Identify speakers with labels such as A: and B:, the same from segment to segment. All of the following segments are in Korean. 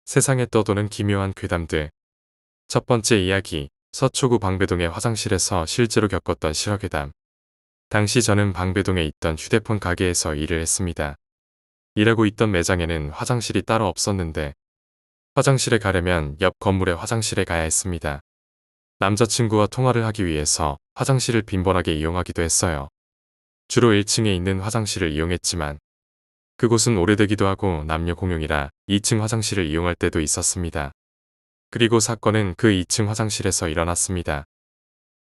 A: 세상에 떠도는 기묘한 괴담들. 첫 번째 이야기, 서초구 방배동의 화장실에서 실제로 겪었던 실화괴담. 당시 저는 방배동에 있던 휴대폰 가게에서 일을 했습니다. 일하고 있던 매장에는 화장실이 따로 없었는데 화장실에 가려면 옆 건물의 화장실에 가야 했습니다. 남자친구와 통화를 하기 위해서 화장실을 빈번하게 이용하기도 했어요. 주로 1층에 있는 화장실을 이용했지만 그곳은 오래되기도 하고 남녀 공용이라 2층 화장실을 이용할 때도 있었습니다. 그리고 사건은 그 2층 화장실에서 일어났습니다.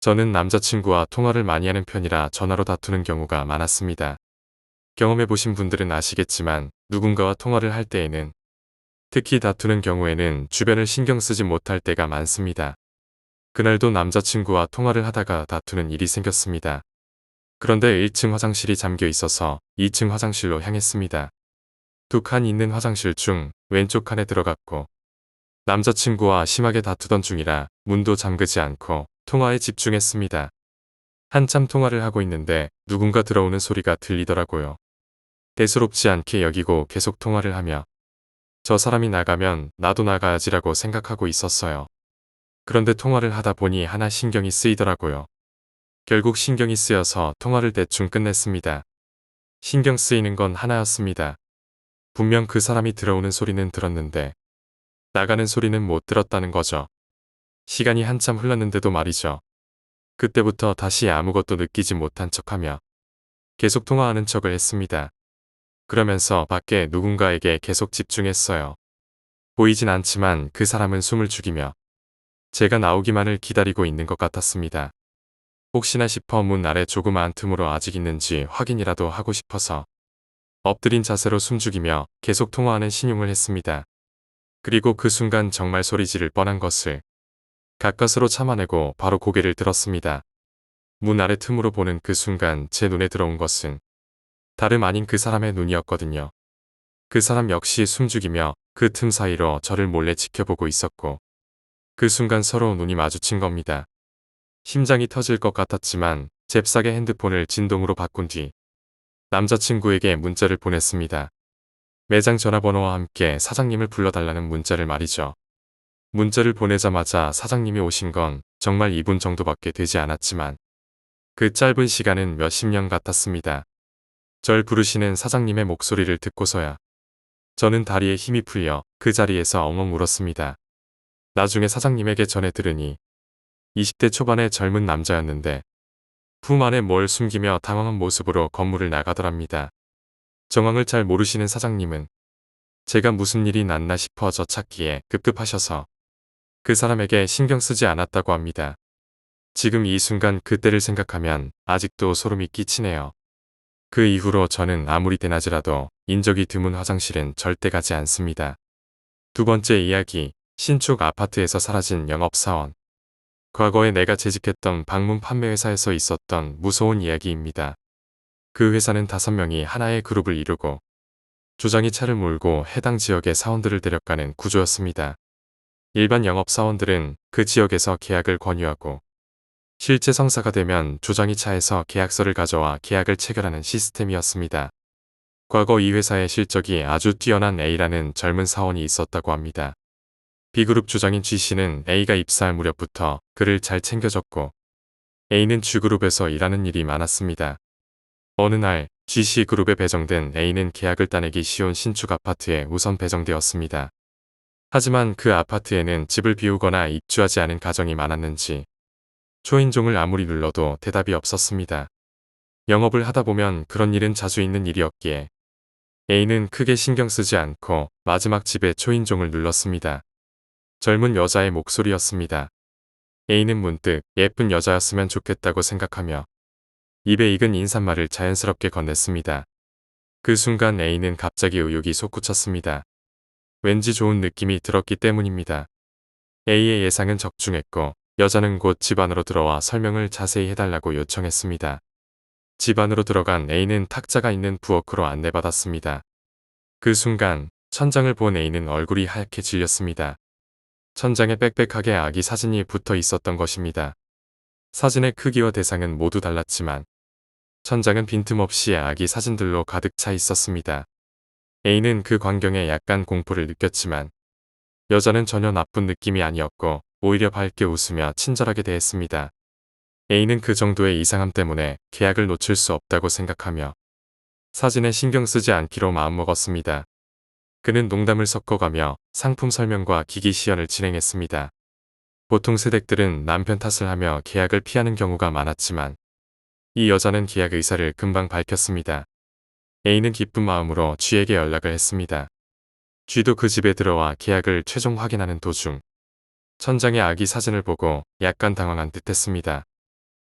A: 저는 남자친구와 통화를 많이 하는 편이라 전화로 다투는 경우가 많았습니다. 경험해보신 분들은 아시겠지만 누군가와 통화를 할 때에는 특히 다투는 경우에는 주변을 신경 쓰지 못할 때가 많습니다. 그날도 남자친구와 통화를 하다가 다투는 일이 생겼습니다. 그런데 1층 화장실이 잠겨 있어서 2층 화장실로 향했습니다. 두 칸 있는 화장실 중 왼쪽 칸에 들어갔고 남자친구와 심하게 다투던 중이라 문도 잠그지 않고 통화에 집중했습니다. 한참 통화를 하고 있는데 누군가 들어오는 소리가 들리더라고요. 대수롭지 않게 여기고 계속 통화를 하며 저 사람이 나가면 나도 나가야지라고 생각하고 있었어요. 그런데 통화를 하다 보니 하나 신경이 쓰이더라고요. 결국 신경이 쓰여서 통화를 대충 끝냈습니다. 신경 쓰이는 건 하나였습니다. 분명 그 사람이 들어오는 소리는 들었는데 나가는 소리는 못 들었다는 거죠. 시간이 한참 흘렀는데도 말이죠. 그때부터 다시 아무것도 느끼지 못한 척하며 계속 통화하는 척을 했습니다. 그러면서 밖에 누군가에게 계속 집중했어요. 보이진 않지만 그 사람은 숨을 죽이며 제가 나오기만을 기다리고 있는 것 같았습니다. 혹시나 싶어 문 아래 조그마한 틈으로 아직 있는지 확인이라도 하고 싶어서 엎드린 자세로 숨죽이며 계속 통화하는 신용을 했습니다. 그리고 그 순간 정말 소리 지를 뻔한 것을 가까스로 참아내고 바로 고개를 들었습니다. 문 아래 틈으로 보는 그 순간 제 눈에 들어온 것은 다름 아닌 그 사람의 눈이었거든요. 그 사람 역시 숨죽이며 그 틈 사이로 저를 몰래 지켜보고 있었고 그 순간 서로 눈이 마주친 겁니다. 심장이 터질 것 같았지만 잽싸게 핸드폰을 진동으로 바꾼 뒤 남자친구에게 문자를 보냈습니다. 매장 전화번호와 함께 사장님을 불러달라는 문자를 말이죠. 문자를 보내자마자 사장님이 오신 건 정말 2분 정도밖에 되지 않았지만 그 짧은 시간은 몇십 년 같았습니다. 절 부르시는 사장님의 목소리를 듣고서야 저는 다리에 힘이 풀려 그 자리에서 엉엉 울었습니다. 나중에 사장님에게 전해 들으니 20대 초반의 젊은 남자였는데 품 안에 뭘 숨기며 당황한 모습으로 건물을 나가더랍니다. 정황을 잘 모르시는 사장님은 제가 무슨 일이 났나 싶어 저 찾기에 급급하셔서 그 사람에게 신경 쓰지 않았다고 합니다. 지금 이 순간 그때를 생각하면 아직도 소름이 끼치네요. 그 이후로 저는 아무리 대낮이라도 인적이 드문 화장실은 절대 가지 않습니다. 두 번째 이야기, 신축 아파트에서 사라진 영업사원. 과거에 내가 재직했던 방문 판매 회사에서 있었던 무서운 이야기입니다. 그 회사는 5명이 하나의 그룹을 이루고 조장이 차를 몰고 해당 지역의 사원들을 데려가는 구조였습니다. 일반 영업사원들은 그 지역에서 계약을 권유하고 실제 성사가 되면 조장이 차에서 계약서를 가져와 계약을 체결하는 시스템이었습니다. 과거 이 회사의 실적이 아주 뛰어난 A라는 젊은 사원이 있었다고 합니다. B그룹 조장인 G씨는 A가 입사할 무렵부터 그를 잘 챙겨줬고 A는 G그룹에서 일하는 일이 많았습니다. 어느 날 G씨그룹에 배정된 A는 계약을 따내기 쉬운 신축 아파트에 우선 배정되었습니다. 하지만 그 아파트에는 집을 비우거나 입주하지 않은 가정이 많았는지 초인종을 아무리 눌러도 대답이 없었습니다. 영업을 하다 보면 그런 일은 자주 있는 일이었기에 A는 크게 신경 쓰지 않고 마지막 집에 초인종을 눌렀습니다. 젊은 여자의 목소리였습니다. A는 문득 예쁜 여자였으면 좋겠다고 생각하며 입에 익은 인사말을 자연스럽게 건넸습니다. 그 순간 A는 갑자기 의욕이 솟구쳤습니다. 왠지 좋은 느낌이 들었기 때문입니다. A의 예상은 적중했고 여자는 곧 집 안으로 들어와 설명을 자세히 해달라고 요청했습니다. 집 안으로 들어간 A는 탁자가 있는 부엌으로 안내받았습니다. 그 순간 천장을 본 A는 얼굴이 하얗게 질렸습니다. 천장에 빽빽하게 아기 사진이 붙어 있었던 것입니다. 사진의 크기와 대상은 모두 달랐지만 천장은 빈틈없이 아기 사진들로 가득 차 있었습니다. A는 그 광경에 약간 공포를 느꼈지만 여자는 전혀 나쁜 느낌이 아니었고 오히려 밝게 웃으며 친절하게 대했습니다. A는 그 정도의 이상함 때문에 계약을 놓칠 수 없다고 생각하며 사진에 신경 쓰지 않기로 마음먹었습니다. 그는 농담을 섞어가며 상품 설명과 기기 시연을 진행했습니다. 보통 새댁들은 남편 탓을 하며 계약을 피하는 경우가 많았지만 이 여자는 계약 의사를 금방 밝혔습니다. A는 기쁜 마음으로 G에게 연락을 했습니다. G도 그 집에 들어와 계약을 최종 확인하는 도중 천장의 아기 사진을 보고 약간 당황한 듯했습니다.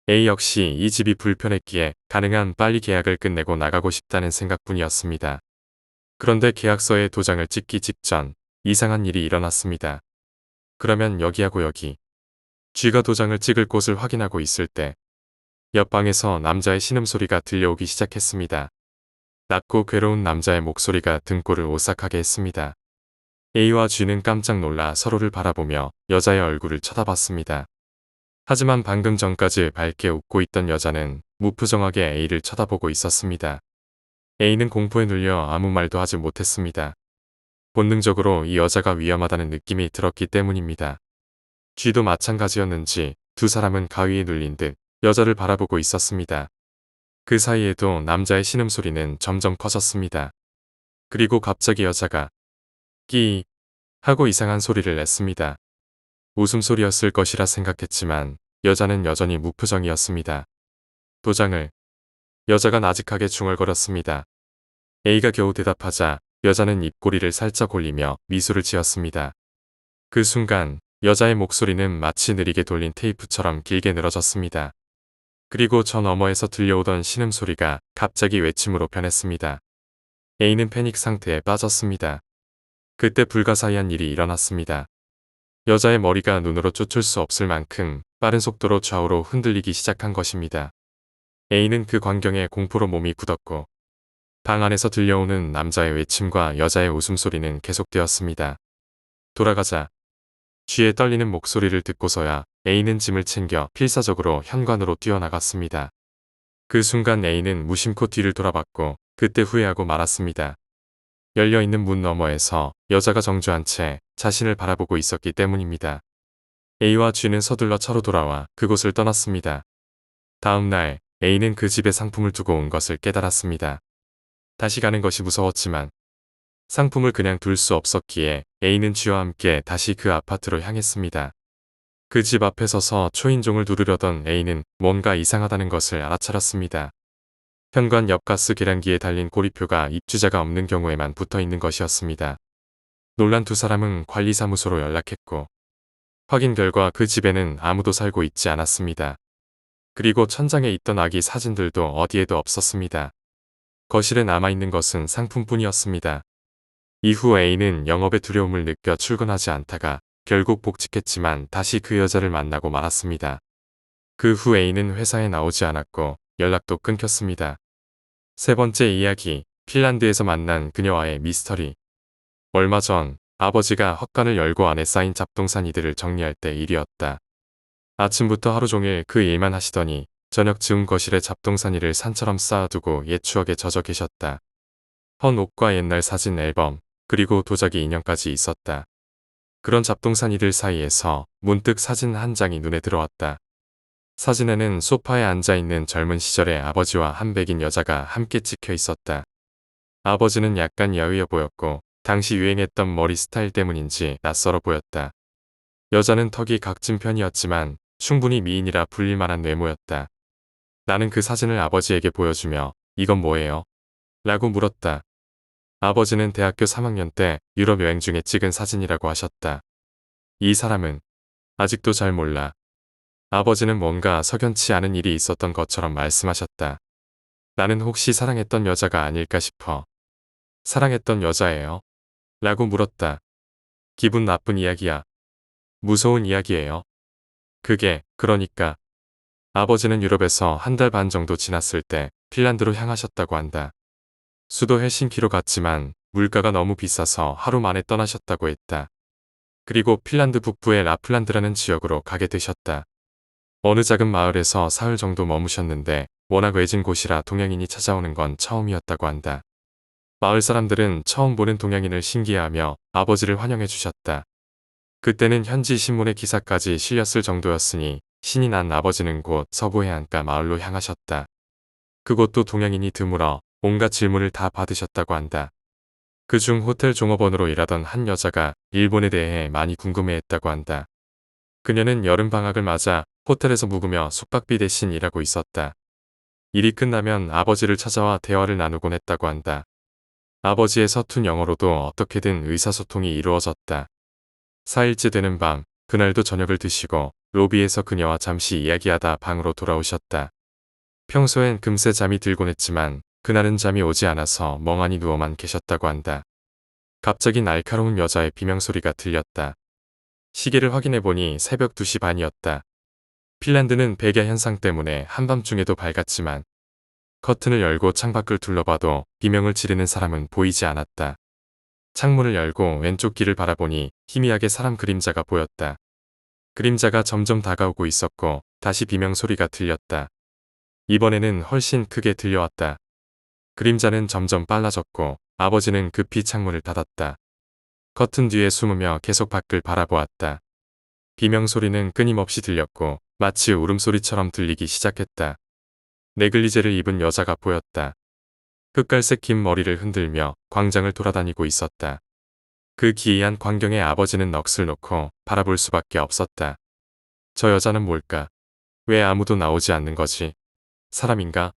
A: A 역시 이 집이 불편했기에 가능한 빨리 계약을 끝내고 나가고 싶다는 생각뿐이었습니다. 그런데 계약서에 도장을 찍기 직전 이상한 일이 일어났습니다. 그러면 여기하고 여기. G가 도장을 찍을 곳을 확인하고 있을 때 옆방에서 남자의 신음소리가 들려오기 시작했습니다. 낮고 괴로운 남자의 목소리가 등골을 오싹하게 했습니다. A와 G는 깜짝 놀라 서로를 바라보며 여자의 얼굴을 쳐다봤습니다. 하지만 방금 전까지 밝게 웃고 있던 여자는 무표정하게 A를 쳐다보고 있었습니다. A는 공포에 눌려 아무 말도 하지 못했습니다. 본능적으로 이 여자가 위험하다는 느낌이 들었기 때문입니다. G도 마찬가지였는지 두 사람은 가위에 눌린 듯 여자를 바라보고 있었습니다. 그 사이에도 남자의 신음소리는 점점 커졌습니다. 그리고 갑자기 여자가 끼 하고 이상한 소리를 냈습니다. 웃음소리였을 것이라 생각했지만 여자는 여전히 무표정이었습니다. 도장을 여자가 나직하게 중얼거렸습니다. A가 겨우 대답하자 여자는 입꼬리를 살짝 올리며 미소를 지었습니다. 그 순간 여자의 목소리는 마치 느리게 돌린 테이프처럼 길게 늘어졌습니다. 그리고 저 너머에서 들려오던 신음소리가 갑자기 외침으로 변했습니다. A는 패닉 상태에 빠졌습니다. 그때 불가사의한 일이 일어났습니다. 여자의 머리가 눈으로 쫓을 수 없을 만큼 빠른 속도로 좌우로 흔들리기 시작한 것입니다. A는 그 광경에 공포로 몸이 굳었고 방 안에서 들려오는 남자의 외침과 여자의 웃음소리는 계속되었습니다. 돌아가자. G의 떨리는 목소리를 듣고서야 A는 짐을 챙겨 필사적으로 현관으로 뛰어나갔습니다. 그 순간 A는 무심코 뒤를 돌아봤고 그때 후회하고 말았습니다. 열려있는 문 너머에서 여자가 정주한 채 자신을 바라보고 있었기 때문입니다. A와 G는 서둘러 차로 돌아와 그곳을 떠났습니다. 다음 날 A는 그 집에 상품을 두고 온 것을 깨달았습니다. 다시 가는 것이 무서웠지만 상품을 그냥 둘 수 없었기에 A는 G와 함께 다시 그 아파트로 향했습니다. 그 집 앞에 서서 초인종을 누르려던 A는 뭔가 이상하다는 것을 알아차렸습니다. 현관 옆 가스 계량기에 달린 고리표가 입주자가 없는 경우에만 붙어 있는 것이었습니다. 놀란 두 사람은 관리사무소로 연락했고 확인 결과 그 집에는 아무도 살고 있지 않았습니다. 그리고 천장에 있던 아기 사진들도 어디에도 없었습니다. 거실에 남아있는 것은 상품뿐이었습니다. 이후 A는 영업에 두려움을 느껴 출근하지 않다가 결국 복직했지만 다시 그 여자를 만나고 말았습니다. 그 후 A는 회사에 나오지 않았고 연락도 끊겼습니다. 세 번째 이야기, 핀란드에서 만난 그녀와의 미스터리. 얼마 전 아버지가 헛간을 열고 안에 쌓인 잡동산 이들을 정리할 때 일이었다. 아침부터 하루 종일 그 일만 하시더니 저녁쯤 거실에 잡동사니를 산처럼 쌓아두고 옛 추억에 젖어 계셨다. 헌 옷과 옛날 사진 앨범, 그리고 도자기 인형까지 있었다. 그런 잡동사니들 사이에서 문득 사진 한 장이 눈에 들어왔다. 사진에는 소파에 앉아있는 젊은 시절의 아버지와 한 백인 여자가 함께 찍혀 있었다. 아버지는 약간 야위어 보였고 당시 유행했던 머리 스타일 때문인지 낯설어 보였다. 여자는 턱이 각진 편이었지만 충분히 미인이라 불릴 만한 외모였다. 나는 그 사진을 아버지에게 보여주며 이건 뭐예요? 라고 물었다. 아버지는 대학교 3학년 때 유럽 여행 중에 찍은 사진이라고 하셨다. 이 사람은 아직도 잘 몰라. 아버지는 뭔가 석연치 않은 일이 있었던 것처럼 말씀하셨다. 나는 혹시 사랑했던 여자가 아닐까 싶어. 사랑했던 여자예요? 라고 물었다. 기분 나쁜 이야기야. 무서운 이야기예요. 그게 그러니까 아버지는 유럽에서 한 달 반 정도 지났을 때 핀란드로 향하셨다고 한다. 수도 헬싱키로 갔지만 물가가 너무 비싸서 하루 만에 떠나셨다고 했다. 그리고 핀란드 북부의 라플란드라는 지역으로 가게 되셨다. 어느 작은 마을에서 사흘 정도 머무셨는데 워낙 외진 곳이라 동양인이 찾아오는 건 처음이었다고 한다. 마을 사람들은 처음 보는 동양인을 신기해하며 아버지를 환영해 주셨다. 그때는 현지 신문의 기사까지 실렸을 정도였으니 신이 난 아버지는 곧 서부 해안가 마을로 향하셨다. 그곳도 동양인이 드물어 온갖 질문을 다 받으셨다고 한다. 그중 호텔 종업원으로 일하던 한 여자가 일본에 대해 많이 궁금해했다고 한다. 그녀는 여름방학을 맞아 호텔에서 묵으며 숙박비 대신 일하고 있었다. 일이 끝나면 아버지를 찾아와 대화를 나누곤 했다고 한다. 아버지의 서툰 영어로도 어떻게든 의사소통이 이루어졌다. 4일째 되는 밤, 그날도 저녁을 드시고 로비에서 그녀와 잠시 이야기하다 방으로 돌아오셨다. 평소엔 금세 잠이 들곤 했지만 그날은 잠이 오지 않아서 멍하니 누워만 계셨다고 한다. 갑자기 날카로운 여자의 비명소리가 들렸다. 시계를 확인해보니 새벽 2시 반이었다. 핀란드는 백야 현상 때문에 한밤중에도 밝았지만 커튼을 열고 창밖을 둘러봐도 비명을 지르는 사람은 보이지 않았다. 창문을 열고 왼쪽 길을 바라보니 희미하게 사람 그림자가 보였다. 그림자가 점점 다가오고 있었고 다시 비명소리가 들렸다. 이번에는 훨씬 크게 들려왔다. 그림자는 점점 빨라졌고 아버지는 급히 창문을 닫았다. 커튼 뒤에 숨으며 계속 밖을 바라보았다. 비명소리는 끊임없이 들렸고 마치 울음소리처럼 들리기 시작했다. 네글리제를 입은 여자가 보였다. 흑갈색 긴 머리를 흔들며 광장을 돌아다니고 있었다. 그 기이한 광경에 아버지는 넋을 놓고 바라볼 수밖에 없었다. 저 여자는 뭘까? 왜 아무도 나오지 않는 거지? 사람인가?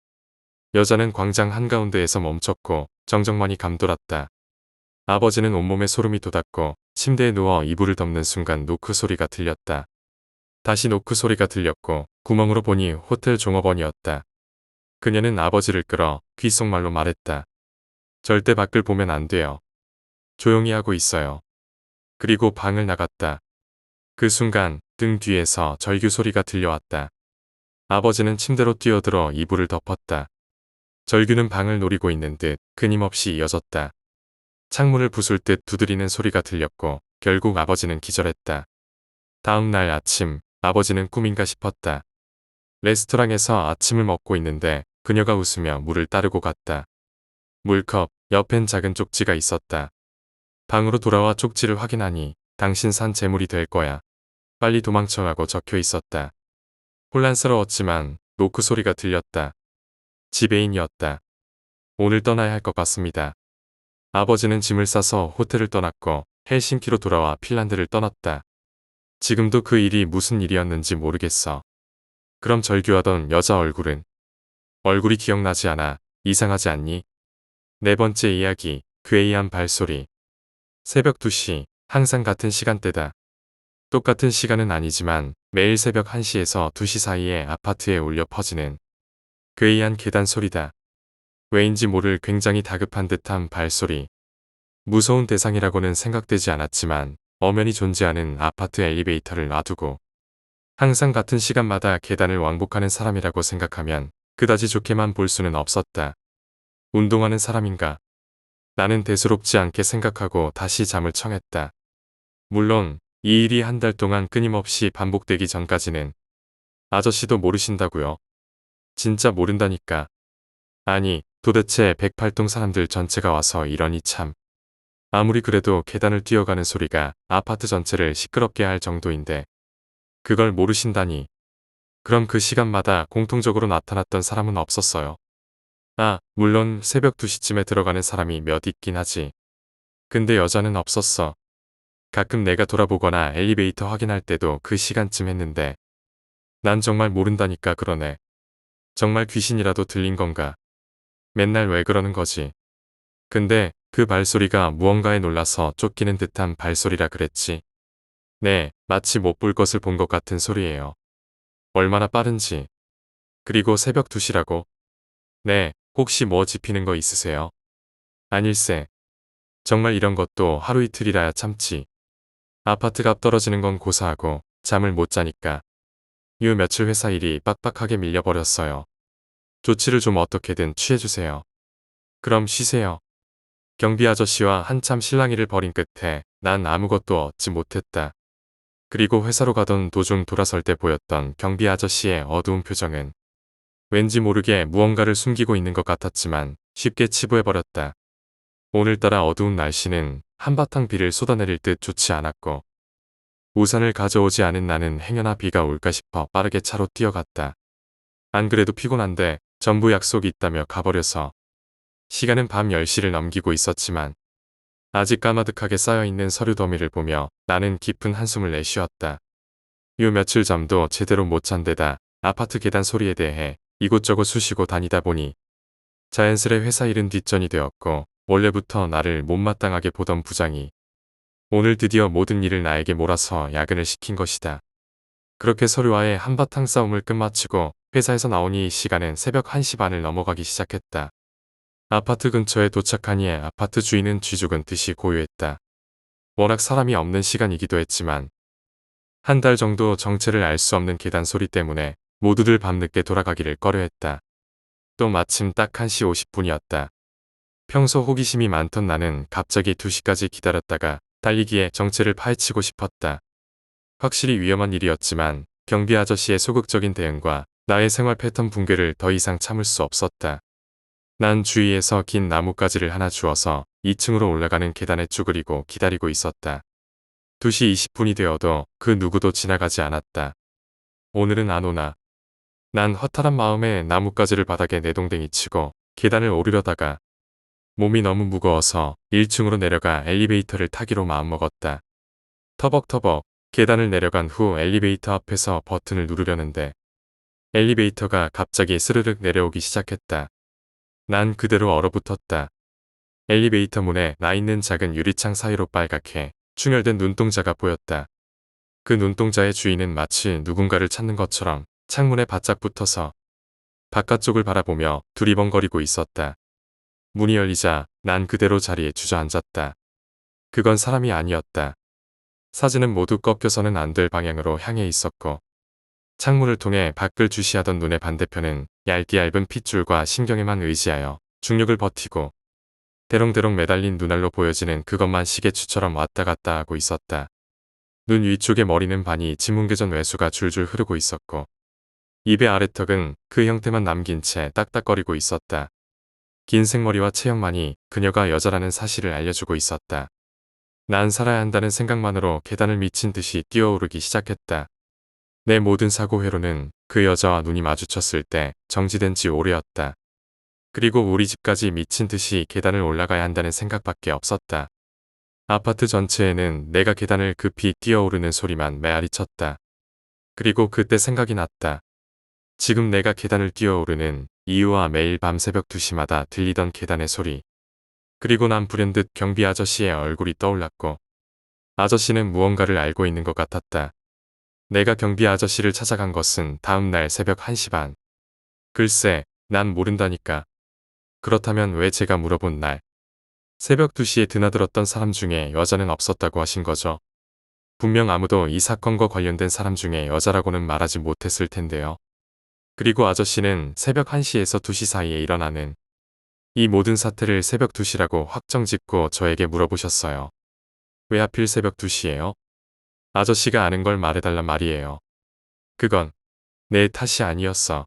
A: 여자는 광장 한가운데에서 멈췄고 정적만이 감돌았다. 아버지는 온몸에 소름이 돋았고 침대에 누워 이불을 덮는 순간 노크 소리가 들렸다. 다시 노크 소리가 들렸고 구멍으로 보니 호텔 종업원이었다. 그녀는 아버지를 끌어 귓속말로 말했다. 절대 밖을 보면 안 돼요. 조용히 하고 있어요. 그리고 방을 나갔다. 그 순간 등 뒤에서 절규 소리가 들려왔다. 아버지는 침대로 뛰어들어 이불을 덮었다. 절규는 방을 노리고 있는 듯 끊임없이 이어졌다. 창문을 부술 듯 두드리는 소리가 들렸고 결국 아버지는 기절했다. 다음 날 아침 아버지는 꿈인가 싶었다. 레스토랑에서 아침을 먹고 있는데 그녀가 웃으며 물을 따르고 갔다. 물컵 옆엔 작은 쪽지가 있었다. 방으로 돌아와 쪽지를 확인하니 당신 산 재물이 될 거야. 빨리 도망쳐가고 적혀 있었다. 혼란스러웠지만 노크 소리가 들렸다. 지배인이었다. 오늘 떠나야 할 것 같습니다. 아버지는 짐을 싸서 호텔을 떠났고 헬싱키로 돌아와 핀란드를 떠났다. 지금도 그 일이 무슨 일이었는지 모르겠어. 그럼 절규하던 여자 얼굴이 기억나지 않아. 이상하지 않니? 네 번째 이야기, 괴이한 발소리. 새벽 2시, 항상 같은 시간대다. 똑같은 시간은 아니지만 매일 새벽 1시에서 2시 사이에 아파트에 울려 퍼지는 괴이한 계단 소리다. 왜인지 모를 굉장히 다급한 듯한 발소리. 무서운 대상이라고는 생각되지 않았지만 엄연히 존재하는 아파트 엘리베이터를 놔두고 항상 같은 시간마다 계단을 왕복하는 사람이라고 생각하면 그다지 좋게만 볼 수는 없었다. 운동하는 사람인가? 나는 대수롭지 않게 생각하고 다시 잠을 청했다. 물론 이 일이 한 달 동안 끊임없이 반복되기 전까지는 아저씨도 모르신다고요? 진짜 모른다니까. 아니, 도대체 108동 사람들 전체가 와서 이러니 참. 아무리 그래도 계단을 뛰어가는 소리가 아파트 전체를 시끄럽게 할 정도인데 그걸 모르신다니. 그럼 그 시간마다 공통적으로 나타났던 사람은 없었어요. 아, 물론 새벽 2시쯤에 들어가는 사람이 몇 있긴 하지. 근데 여자는 없었어. 가끔 내가 돌아보거나 엘리베이터 확인할 때도 그 시간쯤 했는데 난 정말 모른다니까 그러네. 정말 귀신이라도 들린 건가? 맨날 왜 그러는 거지? 근데 그 발소리가 무언가에 놀라서 쫓기는 듯한 발소리라 그랬지. 네, 마치 못 볼 것을 본 것 같은 소리예요. 얼마나 빠른지. 그리고 새벽 2시라고? 네, 혹시 뭐 짚히는 거 있으세요? 아닐세. 정말 이런 것도 하루 이틀이라야 참지. 아파트 값 떨어지는 건 고사하고 잠을 못 자니까. 요 며칠 회사 일이 빡빡하게 밀려버렸어요. 조치를 좀 어떻게든 취해주세요. 그럼 쉬세요. 경비 아저씨와 한참 실랑이를 벌인 끝에 난 아무것도 얻지 못했다. 그리고 회사로 가던 도중 돌아설 때 보였던 경비 아저씨의 어두운 표정은 왠지 모르게 무언가를 숨기고 있는 것 같았지만 쉽게 치부해버렸다. 오늘따라 어두운 날씨는 한바탕 비를 쏟아내릴 듯 좋지 않았고 우산을 가져오지 않은 나는 행여나 비가 올까 싶어 빠르게 차로 뛰어갔다. 안 그래도 피곤한데 전부 약속이 있다며 가버려서. 시간은 밤 10시를 넘기고 있었지만 아직 까마득하게 쌓여있는 서류 더미를 보며 나는 깊은 한숨을 내쉬었다. 요 며칠 잠도 제대로 못 잔 데다 아파트 계단 소리에 대해 이곳저곳 쑤시고 다니다 보니 자연스레 회사 일은 뒷전이 되었고 원래부터 나를 못마땅하게 보던 부장이 오늘 드디어 모든 일을 나에게 몰아서 야근을 시킨 것이다. 그렇게 서류와의 한바탕 싸움을 끝마치고 회사에서 나오니 시간은 새벽 1시 반을 넘어가기 시작했다. 아파트 근처에 도착하니 아파트 주인은 쥐죽은 듯이 고요했다. 워낙 사람이 없는 시간이기도 했지만 한 달 정도 정체를 알 수 없는 계단 소리 때문에 모두들 밤늦게 돌아가기를 꺼려했다. 또 마침 딱 1시 50분이었다. 평소 호기심이 많던 나는 갑자기 2시까지 기다렸다가 달리기에 정체를 파헤치고 싶었다. 확실히 위험한 일이었지만 경비 아저씨의 소극적인 대응과 나의 생활 패턴 붕괴를 더 이상 참을 수 없었다. 난 주위에서 긴 나뭇가지를 하나 주워서 2층으로 올라가는 계단에 쭈그리고 기다리고 있었다. 2시 20분이 되어도 그 누구도 지나가지 않았다. 오늘은 안 오나. 난 허탈한 마음에 나뭇가지를 바닥에 내동댕이 치고 계단을 오르려다가 몸이 너무 무거워서 1층으로 내려가 엘리베이터를 타기로 마음먹었다. 터벅터벅 계단을 내려간 후 엘리베이터 앞에서 버튼을 누르려는데 엘리베이터가 갑자기 스르륵 내려오기 시작했다. 난 그대로 얼어붙었다. 엘리베이터 문에 나 있는 작은 유리창 사이로 빨갛게 충혈된 눈동자가 보였다. 그 눈동자의 주인은 마치 누군가를 찾는 것처럼 창문에 바짝 붙어서 바깥쪽을 바라보며 두리번거리고 있었다. 문이 열리자 난 그대로 자리에 주저앉았다. 그건 사람이 아니었다. 사진은 모두 꺾여서는 안 될 방향으로 향해 있었고 창문을 통해 밖을 주시하던 눈의 반대편은 얇디 얇은 핏줄과 신경에만 의지하여 중력을 버티고 대롱대롱 매달린 눈알로 보여지는 그것만 시계추처럼 왔다 갔다 하고 있었다. 눈 위쪽의 머리는 반이 지문계전 외수가 줄줄 흐르고 있었고 입의 아래턱은 그 형태만 남긴 채 딱딱거리고 있었다. 긴 생머리와 체형만이 그녀가 여자라는 사실을 알려주고 있었다. 난 살아야 한다는 생각만으로 계단을 미친 듯이 뛰어오르기 시작했다. 내 모든 사고 회로는 그 여자와 눈이 마주쳤을 때 정지된 지 오래였다. 그리고 우리 집까지 미친 듯이 계단을 올라가야 한다는 생각밖에 없었다. 아파트 전체에는 내가 계단을 급히 뛰어오르는 소리만 메아리쳤다. 그리고 그때 생각이 났다. 지금 내가 계단을 뛰어오르는 이유와 매일 밤 새벽 2시마다 들리던 계단의 소리. 그리고 난 불현듯 경비 아저씨의 얼굴이 떠올랐고 아저씨는 무언가를 알고 있는 것 같았다. 내가 경비 아저씨를 찾아간 것은 다음 날 새벽 1시 반. 글쎄, 난 모른다니까. 그렇다면 왜 제가 물어본 날 새벽 2시에 드나들었던 사람 중에 여자는 없었다고 하신 거죠? 분명 아무도 이 사건과 관련된 사람 중에 여자라고는 말하지 못했을 텐데요. 그리고 아저씨는 새벽 1시에서 2시 사이에 일어나는 이 모든 사태를 새벽 2시라고 확정짓고 저에게 물어보셨어요. 왜 하필 새벽 2시예요? 아저씨가 아는 걸 말해달란 말이에요. 그건 내 탓이 아니었어.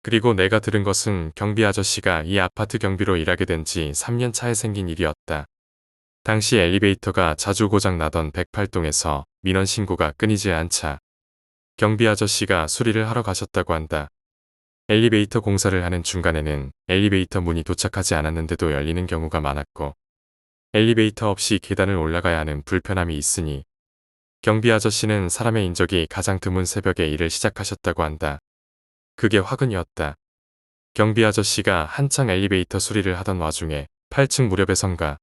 A: 그리고 내가 들은 것은 경비 아저씨가 이 아파트 경비로 일하게 된 지 3년 차에 생긴 일이었다. 당시 엘리베이터가 자주 고장 나던 108동에서 민원 신고가 끊이지 않자 경비 아저씨가 수리를 하러 가셨다고 한다. 엘리베이터 공사를 하는 중간에는 엘리베이터 문이 도착하지 않았는데도 열리는 경우가 많았고 엘리베이터 없이 계단을 올라가야 하는 불편함이 있으니 경비 아저씨는 사람의 인적이 가장 드문 새벽에 일을 시작하셨다고 한다. 그게 화근이었다. 경비 아저씨가 한창 엘리베이터 수리를 하던 와중에 8층 무렵에선가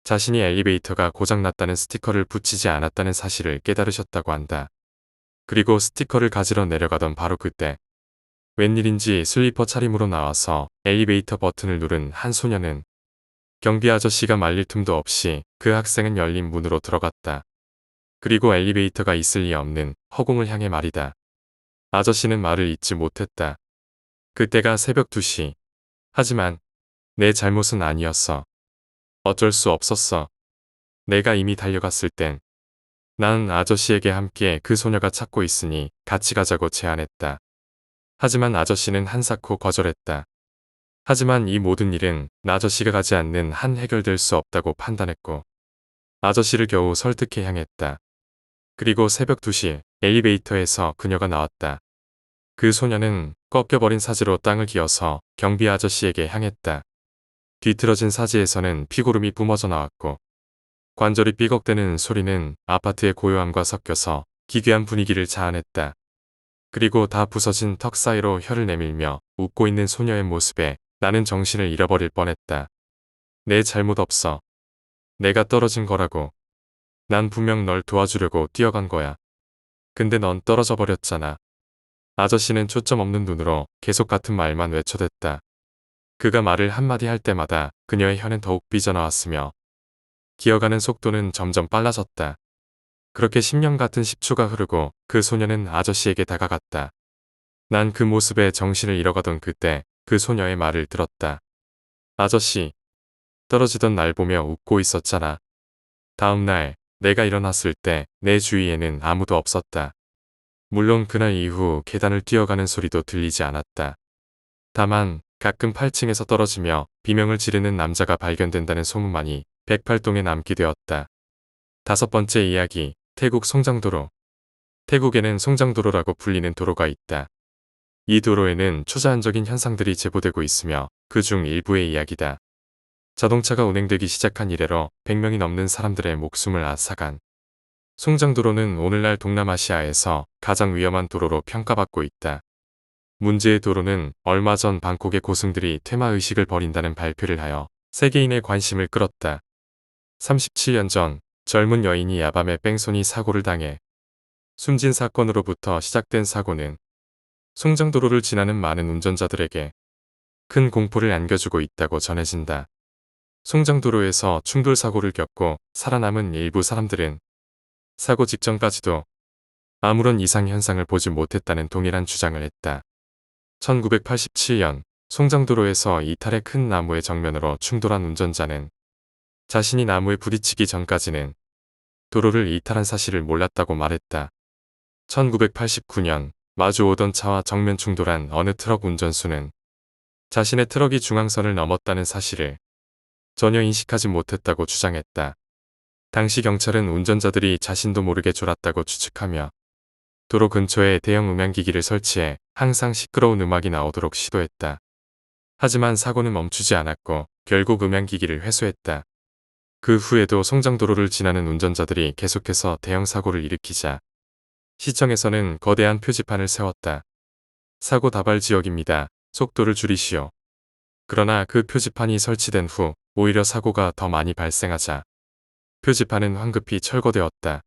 A: 자신이 엘리베이터가 고장났다는 스티커를 붙이지 않았다는 사실을 깨달으셨다고 한다. 그리고 스티커를 가지러 내려가던 바로 그때 웬일인지 슬리퍼 차림으로 나와서 엘리베이터 버튼을 누른 한 소녀는 경비 아저씨가 말릴 틈도 없이 그 학생은 열린 문으로 들어갔다. 그리고 엘리베이터가 있을 리 없는 허공을 향해 말이다. 아저씨는 말을 잇지 못했다. 그때가 새벽 2시. 하지만 내 잘못은 아니었어. 어쩔 수 없었어. 내가 이미 달려갔을 땐 나는 아저씨에게 함께 그 소녀가 찾고 있으니 같이 가자고 제안했다. 하지만 아저씨는 한사코 거절했다. 하지만 이 모든 일은 아저씨가 가지 않는 한 해결될 수 없다고 판단했고 아저씨를 겨우 설득해 향했다. 그리고 새벽 2시 엘리베이터에서 그녀가 나왔다. 그 소녀는 꺾여버린 사지로 땅을 기어서 경비 아저씨에게 향했다. 뒤틀어진 사지에서는 피고름이 뿜어져 나왔고 관절이 삐걱대는 소리는 아파트의 고요함과 섞여서 기괴한 분위기를 자아냈다. 그리고 다 부서진 턱 사이로 혀를 내밀며 웃고 있는 소녀의 모습에 나는 정신을 잃어버릴 뻔했다. 내 잘못 없어. 내가 떨어진 거라고. 난 분명 널 도와주려고 뛰어간 거야. 근데 넌 떨어져 버렸잖아. 아저씨는 초점 없는 눈으로 계속 같은 말만 외쳐댔다. 그가 말을 한마디 할 때마다 그녀의 혀는 더욱 삐져나왔으며 기어가는 속도는 점점 빨라졌다. 그렇게 10년 같은 10초가 흐르고 그 소녀는 아저씨에게 다가갔다. 난 그 모습에 정신을 잃어가던 그때 그 소녀의 말을 들었다. 아저씨, 떨어지던 날 보며 웃고 있었잖아. 다음 날 내가 일어났을 때 내 주위에는 아무도 없었다. 물론 그날 이후 계단을 뛰어가는 소리도 들리지 않았다. 다만 가끔 8층에서 떨어지며 비명을 지르는 남자가 발견된다는 소문만이 108동에 남게 되었다. 5번째 이야기, 태국 송장도로. 태국에는 송장도로라고 불리는 도로가 있다. 이 도로에는 초자연적인 현상들이 제보되고 있으며 그중 일부의 이야기다. 자동차가 운행되기 시작한 이래로 100명이 넘는 사람들의 목숨을 앗아간 송장도로는 오늘날 동남아시아에서 가장 위험한 도로로 평가받고 있다. 문제의 도로는 얼마 전 방콕의 고승들이 퇴마의식을 벌인다는 발표를 하여 세계인의 관심을 끌었다. 37년 전 젊은 여인이 야밤에 뺑소니 사고를 당해 숨진 사건으로부터 시작된 사고는 송장도로를 지나는 많은 운전자들에게 큰 공포를 안겨주고 있다고 전해진다. 송장도로에서 충돌 사고를 겪고 살아남은 일부 사람들은 사고 직전까지도 아무런 이상 현상을 보지 못했다는 동일한 주장을 했다. 1987년 송장도로에서 이탈의 큰 나무의 정면으로 충돌한 운전자는 자신이 나무에 부딪히기 전까지는 도로를 이탈한 사실을 몰랐다고 말했다. 1989년 마주오던 차와 정면 충돌한 어느 트럭 운전수는 자신의 트럭이 중앙선을 넘었다는 사실을 전혀 인식하지 못했다고 주장했다. 당시 경찰은 운전자들이 자신도 모르게 졸았다고 추측하며 도로 근처에 대형 음향기기를 설치해 항상 시끄러운 음악이 나오도록 시도했다. 하지만 사고는 멈추지 않았고 결국 음향기기를 회수했다. 그 후에도 송장도로를 지나는 운전자들이 계속해서 대형 사고를 일으키자 시청에서는 거대한 표지판을 세웠다. 사고 다발 지역입니다. 속도를 줄이시오. 그러나 그 표지판이 설치된 후 오히려 사고가 더 많이 발생하자 표지판은 황급히 철거되었다.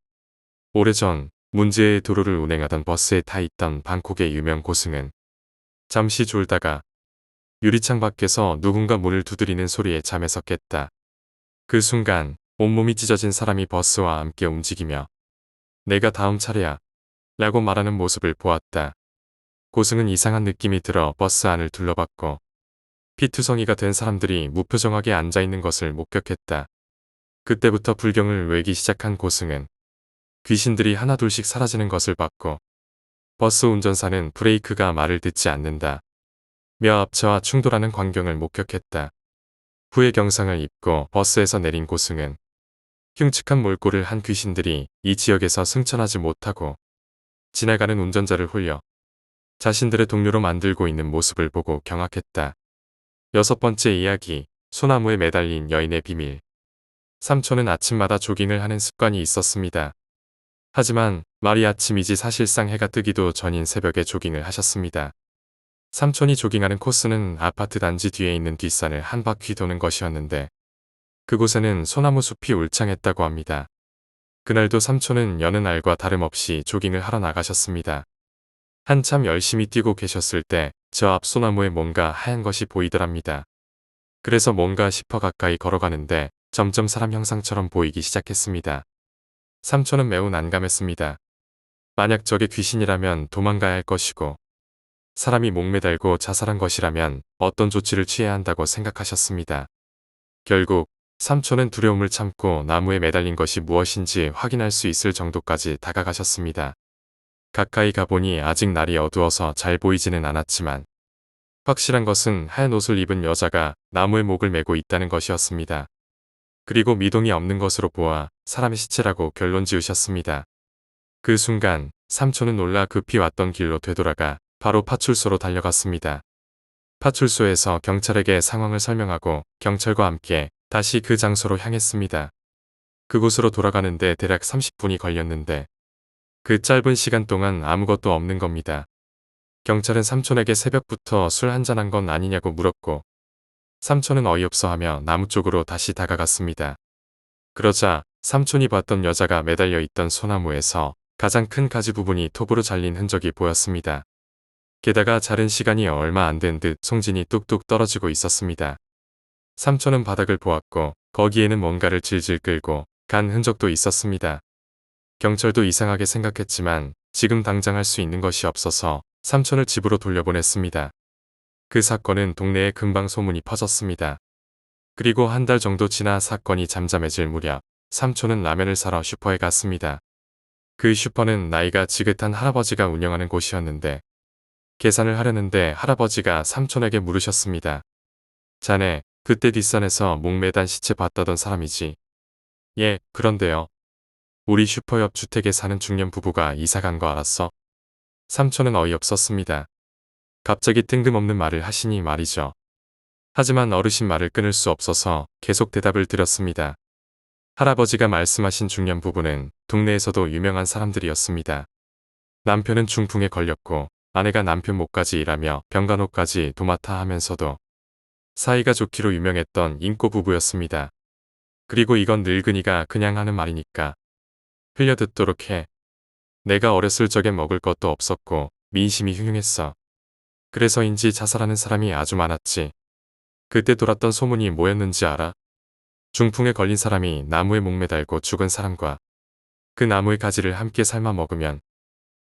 A: 오래전 문제의 도로를 운행하던 버스에 타 있던 방콕의 유명 고승은 잠시 졸다가 유리창 밖에서 누군가 문을 두드리는 소리에 잠에서 깼다. 그 순간 온몸이 찢어진 사람이 버스와 함께 움직이며 내가 다음 차례야 라고 말하는 모습을 보았다. 고승은 이상한 느낌이 들어 버스 안을 둘러봤고 피투성이가 된 사람들이 무표정하게 앉아있는 것을 목격했다. 그때부터 불경을 외기 시작한 고승은 귀신들이 하나둘씩 사라지는 것을 봤고 버스 운전사는 브레이크가 말을 듣지 않는다. 며 앞차와 충돌하는 광경을 목격했다. 후에 경상을 입고 버스에서 내린 고승은 흉측한 몰골을 한 귀신들이 이 지역에서 승천하지 못하고 지나가는 운전자를 홀려 자신들의 동료로 만들고 있는 모습을 보고 경악했다. 6번째 이야기, 소나무에 매달린 여인의 비밀. 삼촌은 아침마다 조깅을 하는 습관이 있었습니다. 하지만 말이 아침이지 사실상 해가 뜨기도 전인 새벽에 조깅을 하셨습니다. 삼촌이 조깅하는 코스는 아파트 단지 뒤에 있는 뒷산을 한 바퀴 도는 것이었는데 그곳에는 소나무 숲이 울창했다고 합니다. 그날도 삼촌은 여느 날과 다름없이 조깅을 하러 나가셨습니다. 한참 열심히 뛰고 계셨을 때 저 앞 소나무에 뭔가 하얀 것이 보이더랍니다. 그래서 뭔가 싶어 가까이 걸어가는데 점점 사람 형상처럼 보이기 시작했습니다. 삼촌은 매우 난감했습니다. 만약 저게 귀신이라면 도망가야 할 것이고 사람이 목매달고 자살한 것이라면 어떤 조치를 취해야 한다고 생각하셨습니다. 결국 삼촌은 두려움을 참고 나무에 매달린 것이 무엇인지 확인할 수 있을 정도까지 다가가셨습니다. 가까이 가보니 아직 날이 어두워서 잘 보이지는 않았지만 확실한 것은 하얀 옷을 입은 여자가 나무에 목을 메고 있다는 것이었습니다. 그리고 미동이 없는 것으로 보아 사람의 시체라고 결론 지으셨습니다. 그 순간 삼촌은 놀라 급히 왔던 길로 되돌아가 바로 파출소로 달려갔습니다. 파출소에서 경찰에게 상황을 설명하고 경찰과 함께 다시 그 장소로 향했습니다. 그곳으로 돌아가는데 대략 30분이 걸렸는데 그 짧은 시간 동안 아무것도 없는 겁니다. 경찰은 삼촌에게 새벽부터 술 한잔한 건 아니냐고 물었고 삼촌은 어이없어 하며 나무 쪽으로 다시 다가갔습니다. 그러자 삼촌이 봤던 여자가 매달려 있던 소나무에서 가장 큰 가지 부분이 톱으로 잘린 흔적이 보였습니다. 게다가 자른 시간이 얼마 안 된 듯 송진이 뚝뚝 떨어지고 있었습니다. 삼촌은 바닥을 보았고 거기에는 뭔가를 질질 끌고 간 흔적도 있었습니다. 경찰도 이상하게 생각했지만 지금 당장 할 수 있는 것이 없어서 삼촌을 집으로 돌려보냈습니다. 그 사건은 동네에 금방 소문이 퍼졌습니다. 그리고 한 달 정도 지나 사건이 잠잠해질 무렵 삼촌은 라면을 사러 슈퍼에 갔습니다. 그 슈퍼는 나이가 지긋한 할아버지가 운영하는 곳이었는데 계산을 하려는데 할아버지가 삼촌에게 물으셨습니다. 자네 그때 뒷산에서 목매단 시체 봤다던 사람이지? 예, 그런데요. 우리 슈퍼 옆 주택에 사는 중년 부부가 이사 간 거 알았어? 삼촌은 어이없었습니다. 갑자기 뜬금없는 말을 하시니 말이죠. 하지만 어르신 말을 끊을 수 없어서 계속 대답을 드렸습니다. 할아버지가 말씀하신 중년 부부는 동네에서도 유명한 사람들이었습니다. 남편은 중풍에 걸렸고 아내가 남편 목까지 일하며 병간호까지 도맡아 하면서도 사이가 좋기로 유명했던 인꼬 부부였습니다. 그리고 이건 늙은이가 그냥 하는 말이니까 흘려듣도록 해. 내가 어렸을 적엔 먹을 것도 없었고 민심이 흉흉했어. 그래서인지 자살하는 사람이 아주 많았지. 그때 돌았던 소문이 뭐였는지 알아? 중풍에 걸린 사람이 나무에 목매달고 죽은 사람과 그 나무의 가지를 함께 삶아 먹으면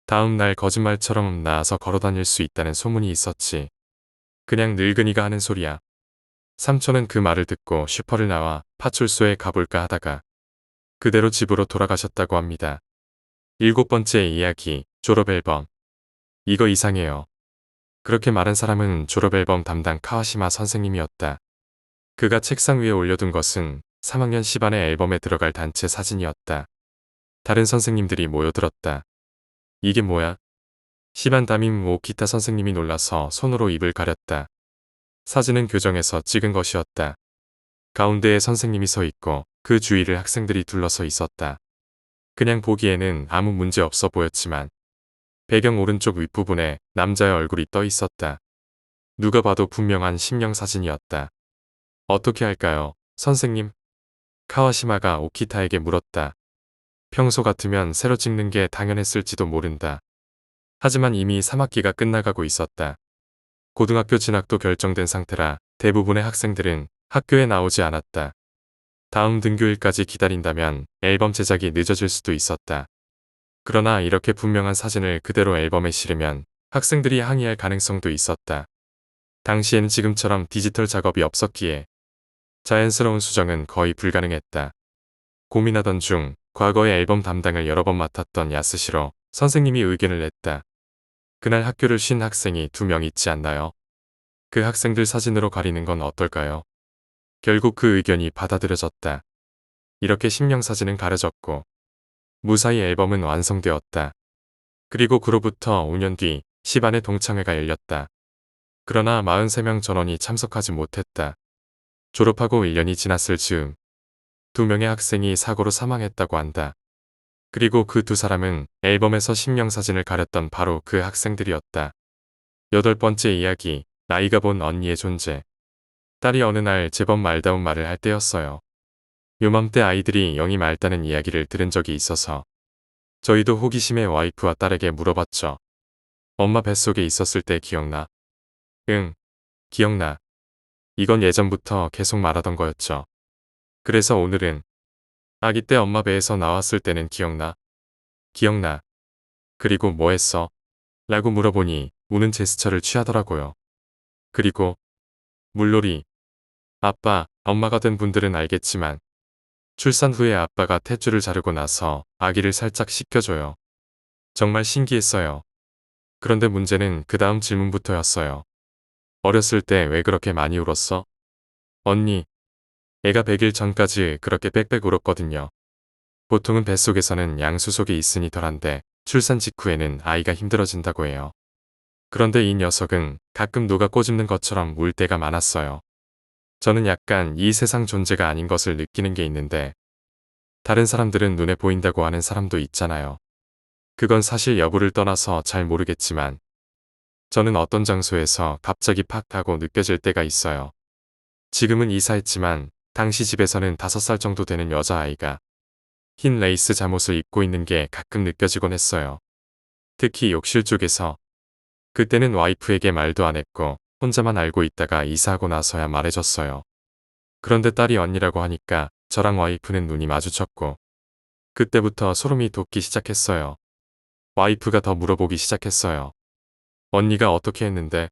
A: 다음 날 거짓말처럼 나아서 걸어다닐 수 있다는 소문이 있었지. 그냥 늙은이가 하는 소리야. 삼촌은 그 말을 듣고 슈퍼를 나와 파출소에 가볼까 하다가 그대로 집으로 돌아가셨다고 합니다. 7번째 이야기, 졸업앨범. 이거 이상해요. 그렇게 말한 사람은 졸업앨범 담당 카와시마 선생님이었다. 그가 책상 위에 올려둔 것은 3학년 10반의 앨범에 들어갈 단체 사진이었다. 다른 선생님들이 모여들었다. 이게 뭐야? 10반 담임 오키타 선생님이 놀라서 손으로 입을 가렸다. 사진은 교정에서 찍은 것이었다. 가운데에 선생님이 서 있고 그 주위를 학생들이 둘러서 있었다. 그냥 보기에는 아무 문제 없어 보였지만 배경 오른쪽 윗부분에 남자의 얼굴이 떠 있었다. 누가 봐도 분명한 심령 사진이었다. 어떻게 할까요, 선생님? 카와시마가 오키타에게 물었다. 평소 같으면 새로 찍는 게 당연했을지도 모른다. 하지만 이미 3학기가 끝나가고 있었다. 고등학교 진학도 결정된 상태라 대부분의 학생들은 학교에 나오지 않았다. 다음 등교일까지 기다린다면 앨범 제작이 늦어질 수도 있었다. 그러나 이렇게 분명한 사진을 그대로 앨범에 실으면 학생들이 항의할 가능성도 있었다. 당시에는 지금처럼 디지털 작업이 없었기에 자연스러운 수정은 거의 불가능했다. 고민하던 중 과거의 앨범 담당을 여러 번 맡았던 야스시로 선생님이 의견을 냈다. 그날 학교를 쉰 학생이 2명 있지 않나요? 그 학생들 사진으로 가리는 건 어떨까요? 결국 그 의견이 받아들여졌다. 이렇게 심령 사진은 가려졌고 무사히 앨범은 완성되었다. 그리고 그로부터 5년 뒤 10반의 동창회가 열렸다. 그러나 43명 전원이 참석하지 못했다. 졸업하고 1년이 지났을 즈음 2명의 학생이 사고로 사망했다고 한다. 그리고 그 2사람은 앨범에서 심령사진을 가렸던 바로 그 학생들이었다. 8번째 이야기, 나이가 본 언니의 존재. 딸이 어느 날 제법 말다운 말을 할 때였어요. 요맘때 아이들이 영이 맑다는 이야기를 들은 적이 있어서 저희도 호기심에 와이프와 딸에게 물어봤죠. 엄마 뱃속에 있었을 때 기억나? 응, 기억나. 이건 예전부터 계속 말하던 거였죠. 그래서 오늘은 아기 때 엄마 배에서 나왔을 때는 기억나? 기억나. 그리고 뭐 했어? 라고 물어보니 우는 제스처를 취하더라고요. 그리고 물놀이. 아빠, 엄마가 된 분들은 알겠지만 출산 후에 아빠가 탯줄을 자르고 나서 아기를 살짝 씻겨줘요. 정말 신기했어요. 그런데 문제는 그 다음 질문부터였어요. 어렸을 때 왜 그렇게 많이 울었어? 언니, 애가 100일 전까지 그렇게 빽빽 울었거든요. 보통은 뱃속에서는 양수속이 있으니 덜한데 출산 직후에는 아이가 힘들어진다고 해요. 그런데 이 녀석은 가끔 누가 꼬집는 것처럼 울 때가 많았어요. 저는 약간 이 세상 존재가 아닌 것을 느끼는 게 있는데 다른 사람들은 눈에 보인다고 하는 사람도 있잖아요. 그건 사실 여부를 떠나서 잘 모르겠지만 저는 어떤 장소에서 갑자기 팍 하고 느껴질 때가 있어요. 지금은 이사했지만 당시 집에서는 5살 정도 되는 여자아이가 흰 레이스 잠옷을 입고 있는 게 가끔 느껴지곤 했어요. 특히 욕실 쪽에서. 그때는 와이프에게 말도 안 했고 혼자만 알고 있다가 이사하고 나서야 말해줬어요. 그런데 딸이 언니라고 하니까 저랑 와이프는 눈이 마주쳤고 그때부터 소름이 돋기 시작했어요. 와이프가 더 물어보기 시작했어요. 언니가 어떻게 했는데?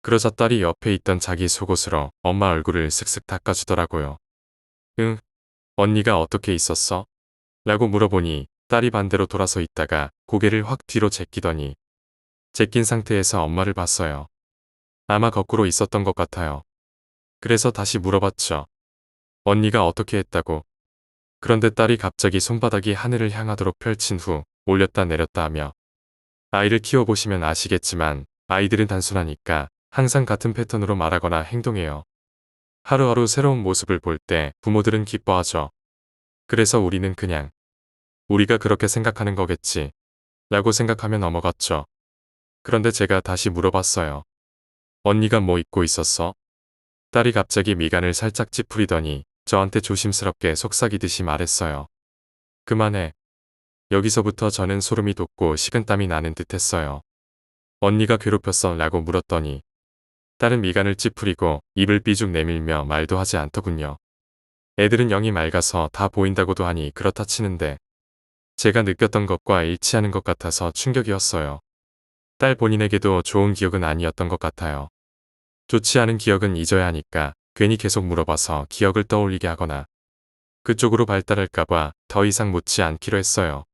A: 그러자 딸이 옆에 있던 자기 속옷으로 엄마 얼굴을 슥슥 닦아주더라고요. 응, 언니가 어떻게 있었어? 라고 물어보니 딸이 반대로 돌아서 있다가 고개를 확 뒤로 제끼더니 제낀 상태에서 엄마를 봤어요. 아마 거꾸로 있었던 것 같아요. 그래서 다시 물어봤죠. 언니가 어떻게 했다고? 그런데 딸이 갑자기 손바닥이 하늘을 향하도록 펼친 후 올렸다 내렸다 하며 아이를 키워보시면 아시겠지만 아이들은 단순하니까 항상 같은 패턴으로 말하거나 행동해요. 하루하루 새로운 모습을 볼 때 부모들은 기뻐하죠. 그래서 우리는 그냥 우리가 그렇게 생각하는 거겠지 라고 생각하며 넘어갔죠. 그런데 제가 다시 물어봤어요. 언니가 뭐 입고 있었어? 딸이 갑자기 미간을 살짝 찌푸리더니 저한테 조심스럽게 속삭이듯이 말했어요. 그만해. 여기서부터 저는 소름이 돋고 식은땀이 나는 듯 했어요. 언니가 괴롭혔어? 라고 물었더니 딸은 미간을 찌푸리고 입을 삐죽 내밀며 말도 하지 않더군요. 애들은 영이 맑아서 다 보인다고도 하니 그렇다 치는데 제가 느꼈던 것과 일치하는 것 같아서 충격이었어요. 딸 본인에게도 좋은 기억은 아니었던 것 같아요. 좋지 않은 기억은 잊어야 하니까 괜히 계속 물어봐서 기억을 떠올리게 하거나 그쪽으로 발달할까봐 더 이상 묻지 않기로 했어요.